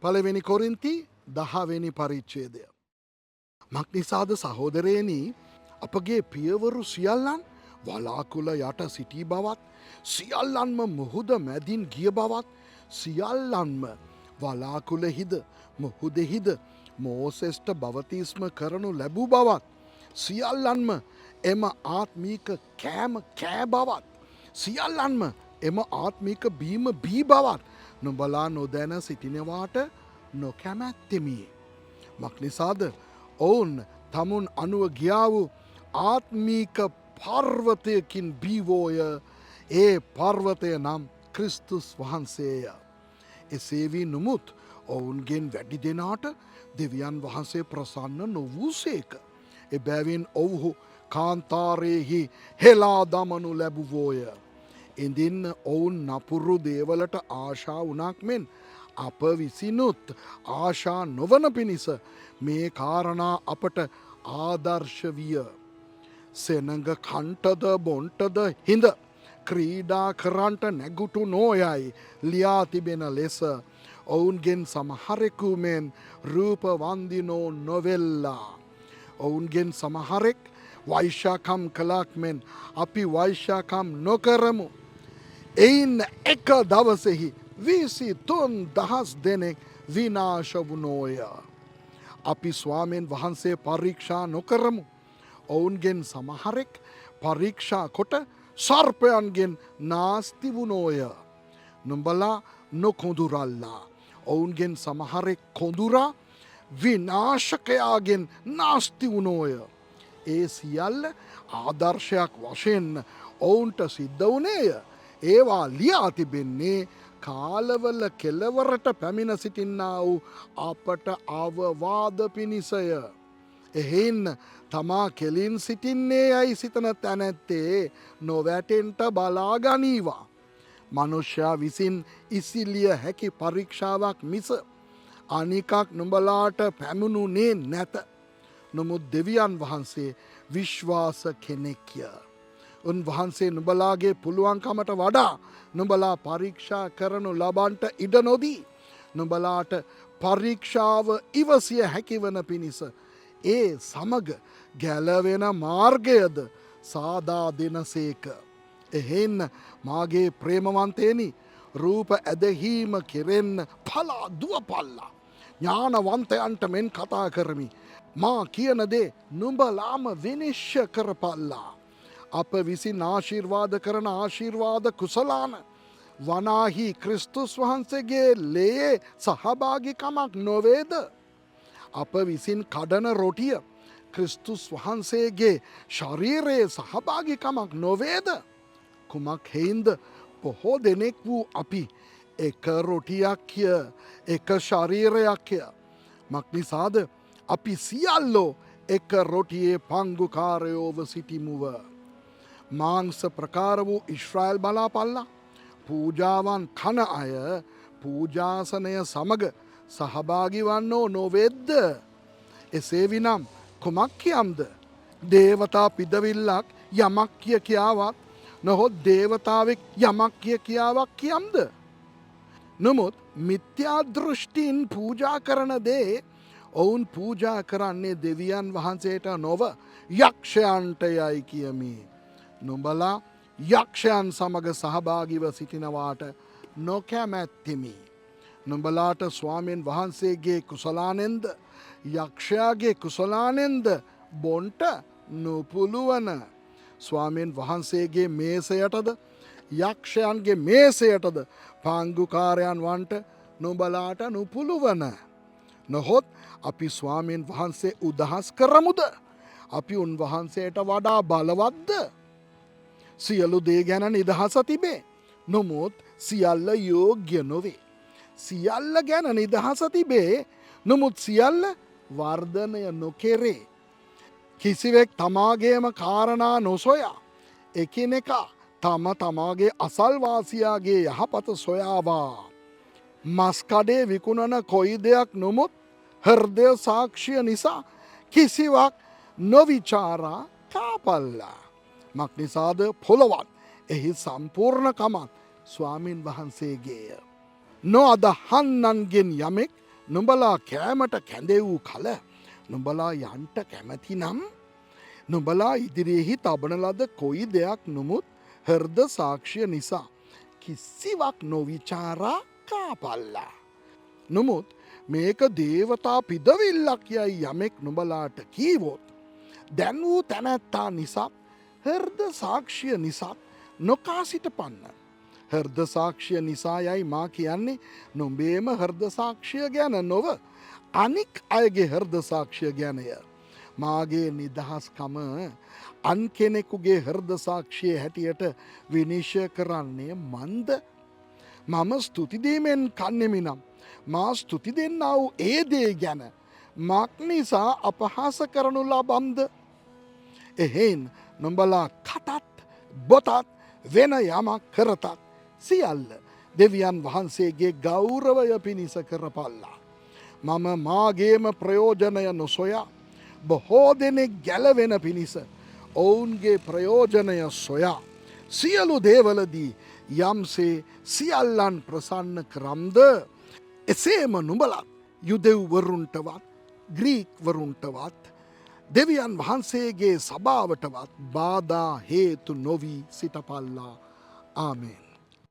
පළවෙනි කොරින්ති 10 වෙනි පරිච්ඡේදය. මක්නිසාද සහෝදරයනි අපගේ පියවරු සියල්ලන් වලාකුළ යට සිටි බවත් සියල්ලන්ම මුහුද මැදින් ගිය බවත් සියල්ලන්ම වලාකුළෙහිද මුහුදෙහිද මෝසෙස්ට බවතිස්ම කරනු ලැබූ බවත් සියල්ලන්ම එම ආත්මීක කෑම කෑ බවත් සියල්ලන්ම එම ආත්මික බීම බී බවත් නුඹලා නොදැන සිටිනවාට නොකැමැත්තෙමි. මක්නිසාද ඔවුන් තමුන් අනුව ගියා වූ ආත්මීක පර්වතයකින් බීවෝය. ඒ පර්වතය නම් ක්‍රිස්තුස් වහන්සේය. එසේ වී නොමුත් ඔවුන්ගෙන් වැඩි දෙනාට දෙවියන් වහන්සේ ප්‍රසන්න නොවූසේක. එබැවින් ඔවුහු කාන්තාරයෙහි හෙලා දමනු ලැබුවෝය. ඉඳින් ඔවුන් නපුරු දේවලට ආශා වුණක් මෙන් අප විසිනුත් ආශා නොවන පිණිස මේ කාරණා අපට ආදර්ශ විය. සෙනඟ කන්ටද බොන්ටද හිඳ ක්‍රීඩා කරන්ට නැගුටු නෝයයි ලියා තිබෙන ලෙස ඔවුන්ගෙන් සමහරෙකු මෙන් රූපවන්දිනෝ නොවෙල්ලා. ඔවුන්ගෙන් සමහරෙක් වෛශ්‍යාකම් කළක් මෙන් අපි වෛශ්‍යාකම් නොකරමු. එයින් එක දවසෙහි 23,000 දෙනෙක් විනාශ වුණෝය. අපි ස්වාමීන් වහන්සේ පරීක්ෂා නොකරමු. ඔවුන්ගෙන් සමහරෙක් පරීක්ෂා කොට සර්පයන්ගෙන් නාස්ති වුණෝය. නුඹලා නොකොඳුරල්ලා. ඔවුන්ගෙන් සමහරෙක් කොඳුරා විනාශකයාගෙන් නාස්ති වුණෝය. ඒ සියල්ල ආදර්ශයක් වශයෙන් ඔවුන්ට සිද්ධ වුණේය. ඒවා ලියා තිබෙන්නේ කාලවල කෙලවරට පැමිණ සිටින්නා වූ අපට අවවාද පිණිසය. එහෙන් තමා කෙලින් සිටින්නේ යයි සිතන තැනැත්තේ නොවැටෙන්ට බලාගනීවා. මනුෂ්‍යයා විසින් ඉසිලිය හැකි පරීක්ෂාවක් මිස අනිකක් නුඹලාට පැමුණුනේ නැත. නොමුත් දෙවියන් වහන්සේ විශ්වාස කෙනෙක්ය. උන්වහන්සේ නුඹලාගේ පුළුවන්කමට වඩා නුඹලා පරීක්ෂා කරනු ලබන්ට ඉඩ නොදී නුඹලාට පරීක්ෂාව ඉවසිය හැකිවන පිණිස ඒ සමග ගැලවෙන මාර්ගයද සාදා දෙනසේක. එහෙන් මාගේ ප්‍රේමවන්තේනි රූප ඇදහීම කෙරෙන්න පලා දුවපල්ලා. ඥානවන්තයන්ට මෙන් කතා කරමි. මා කියන දේ නුඹලාම විනිශ්චය කරපල්ලා. අප විසින් ආශිර්වාද කරන ආශිර්වාද කුසලාන වනාහි ක්‍රිස්තුස් වහන්සේගේ ලේ සහභාගිකමක් නොවේද. අප විසින් කඩන රොටිය ක්‍රිස්තුස් වහන්සේගේ ශරීරයේ සහභාගිකමක් නොවේද. කුමක් හෙයින්ද බොහෝ දෙනෙක් වූ අපි එක රොටියක්ය එක ශරීරයක්ය. මක්නිසාද අපි සියල්ලෝ එක රොටියේ පංගුකාරයෝව සිටිමුව. මාංස ප්‍රකාර වූ ඉශ්‍රායල් බලාපල්ලා. පූජාවන් කන අය පූජාසනය සමග සහභාගි වන්නෝ නොවෙද්ද. එසේ විනම් කුමක් කියම්ද. දේවතා පිදවිල්ලක් යමක් කිය කියාවත් නොහොත් දේවතාවෙක් යමක් කිය කියාවක් කියම්ද. නොමුත් මිත්‍යාදෘෂ්ටින් පූජා කරන දේ ඔවුන් පූජා කරන්නේ දෙවියන් වහන්සේට නොව යක්ෂයන්ට යයි කියමි. නුඹලා යක්ෂයන් සමග සහභාගිව සිටිනවාට නොකැමැත්තෙමි. නුඹලාට ස්වාමීන් වහන්සේගේ කුසලානෙන්ද යක්ෂයාගේ කුසලානෙන්ද බොන්ට නොපුළුවන. ස්වාමීන් වහන්සේගේ මේසයටද යක්ෂයන්ගේ මේසයටද පාංගුකාරයන් වන්ට නුඹලාට නොපුළුවන. නොහොත් අපි ස්වාමීන් වහන්සේ උදහස් කරමුද. අපි උන්වහන්සේට වඩා බලවත්ද. සියලු දේ ගැන නිදහස තිබේ. නොමුත් සියල්ල යෝග්‍ය නොවේ. සියල්ල ගැන නිදහස තිබේ. නොමුත් සියල්ල වර්ධනය නොකෙරේ. කිසිවෙක් තමාගේම කාරණා නොසොයා එකිනෙකා තම තමාගේ අසල්වාසියාගේ යහපත සොයාවා. මස්කඩේ විකුණන කොයි දෙයක් නොමුත් හෘදය සාක්ෂිය නිසා කිසිවක් නොවිචාරා කාපල්ලා. මක්නිසාද පොළොවත් එහි සම්පූර්ණකමත් ස්වාමීන් වහන්සේගේය. නො අදහන්නන්ගෙන් යමෙක් නුඹලා කෑමට කැඳේ වූ කල නුඹලා යන්ට කැමැති නම් නුඹලා ඉදිරියෙහි තබන ලද කොයි දෙයක් නොමුත් හෘද සාක්ෂිය නිසා කිසිවක් නොවිචාරා කාපල්ලා. නොමුත් මේක දේවතා පිදවිල්ලක් යයි යමෙක් නුඹලාට කීවොත් දැන් වූ තැනැත්තා නිසා හෘද සාක්ෂිය නිසා නොකා සිටපන්න. හෘද සාක්ෂිය නිසා යයි මා කියන්නේ නොඹේම හෘද සාක්ෂිය ගැන නොව අනික් අයගේ හෘද සාක්ෂිය ගැනය. මාගේ නිදහස්කම අන් කෙනෙකුගේ හෘද සාක්ෂිය හැටියට විනිශ්චය කරන්නේ මන්ද? මම ස්තුතිදීමෙන් කන්නෙමි නම් මා ස්තුති දෙන්නා වූ ඒ දේ ගැන මක් නිසා අපහාස කරනු ලබම්ද? එහෙන් නුඹලා කටත් බොතත් වෙන යමක් කරතත් සියල්ල දෙවියන් වහන්සේගේ ගෞරවය පිණිස කරපල්ලා. මම මාගේම ප්‍රයෝජනය නොසොයා බොහෝ දෙනෙක් ගැලවෙන පිණිස ඔවුන්ගේ ප්‍රයෝජනය සොයා සියලු දේවලදී යම්සේ සියල්ලන් ප්‍රසන්න කරම්ද එසේම නුඹලත් යුදෙව්වරුන්ටවත් ග්‍රීක්වරුන්ටවත් දෙවියන් වහන්සේගේ සභාවටවත් බාධා හේතු නොවී සිටපල්ලා. ආමේන්.